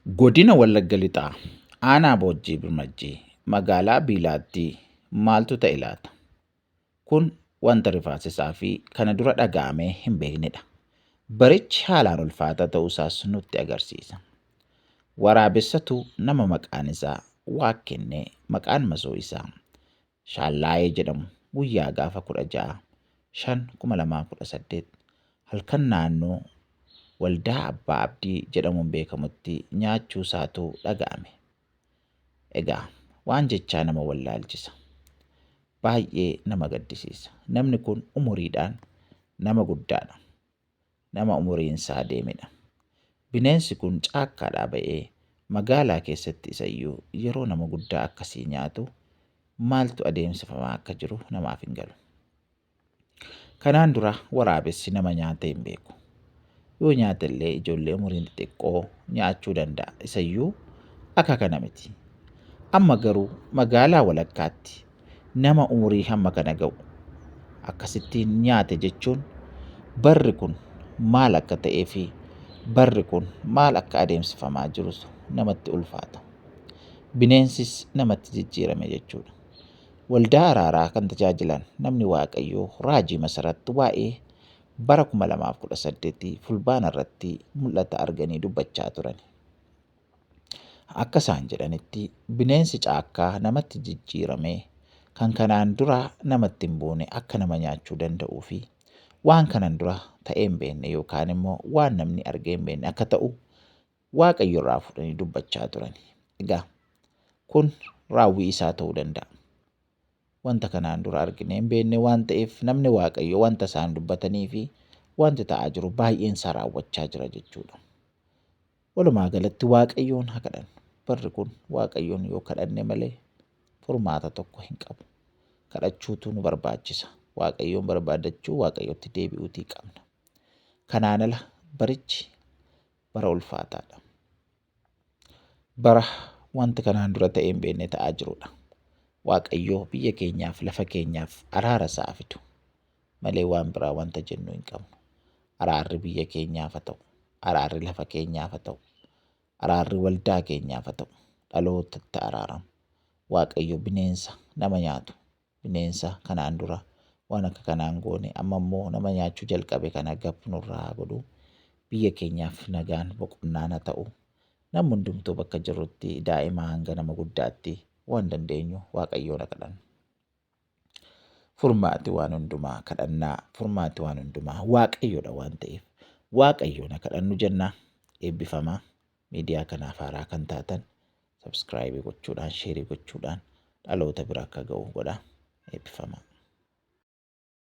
Godina Wallagga Lixaa, Aanaa Boojjii Birmajjii, Magaalaa Biilaattii maaltu ta'e laata? Kun wanta rifaasisaa fi kana dura dhaga'amee hin beeknedha. Barichi haalaan ulfaataa ta'uusaas nutti agarsiisa. Waraabessatu nama maqaan isaa Waaqkennee maqaan masoo isaa Shaallaayee jedhamu guyyaa gaafa 16/5/2018 halkan naannoo waldaa Abbaa Abdii jedhamuun beekamutti nyaachuu isaatu dhaga'ame. Egaa waan jechaa nama wallaalchisa. Baay'ee nama gaddisiisa. Namni kun umuriidhaan nama guddaadha. Nama umuriin isaa deemedha. Bineensi kun caakkaadhaa ba'ee magaalaa keessatti isayyuu yeroo nama guddaa akkasii nyaatu maaltu adeemsifamaa akka jiru namaaf hin galu. Kanaan dura waraabessi nama nyaatee hin beeku. Yoo nyaate illee ijoollee umuriin xixiqqoo nyaachuu danda'a. Isayyuu akka kana miti. Amma garuu magaalaa walakkaatti nama umurii hamma kana ga'u akkasittiin nyaate jechuun barri kun maal akka ta'ee fi barri kun maal akka adeemsifamaa jirus namatti ulfaata. Bineensis namatti jijjiirame jechuudha. Waldaa Araaraa kan tajaajilan namni Waaqayyoo Raajii Masaratti waa'ee bara 2018 fulbaana irratti mul'ata arganii dubbachaa turan. Akka isaan jedhanitti bineensi caakkaa namatti jijjiiramee kan kanaan dura namatti hin buune akka nama nyaachuu danda'uu fi waan kanaan dura ta'ee hin beekne yookaan immoo waan namni argee hin beekne akka ta'u Waaqayyo irraa fudhanii dubbachaa turan. Egaa kun raawwii isaa ta'uu danda'a. Wanta kanaan dura argine hin beekne waan ta'eef namni Waaqayyo wanta isaan dubbatanii fi wanti ta'aa jiru baay'een isaa raawwachaa jira jechuudha. Walumaa galatti Waaqayyoon haa kadhannu. Barri kun Waaqayyoon yoo kadhanne malee furmaata tokko hin qabu. Kadhachuutu nu barbaachisa. Waaqayyoon barbaadachuu Waaqayyotti deebi'uutii qabna. Kanaan ala barichi bara ulfaataadha. Bara wanti kanaan dura ta'ee hin beekne ta'aa jirudha. Waaqayyoo biyya keenyaaf lafa keenyaaf araara isaa fidu malee waan biraa wanta jennu hin qabnu. Araarri biyya keenyaaf haa ta'u, araarri lafa keenyaaf haa ta'u, araarri waldaa keenyaaf haa ta'u, dhalootatti araaramu. Waaqayyo bineensa nama nyaatu, bineensa kanaan dura waan akka kanaan goone amma immoo nama nyaachuu jalqabe kana gab nurraa haa godhu. Biyya keenyaaf nagaan boqonnaan haa ta'u. Namni hundumtuu bakka jirrutti daa'imaa hanga nama guddaatti waan dandeenyu Waaqayyoon haa kadhannu. Furmaati waan hundumaa kadhannaa, furmaati waan hundumaa Waaqayyoodha waan ta'eef Waaqayyoon haa kadhannu jennaa. Eebbifamaa. Miidiyaa kanaaf haaraa kan taatan sabskiraaybii gochuudhaan, sheerii gochuudhaan dhaloota bira akka ga'u godhaa. Eebbifamaa.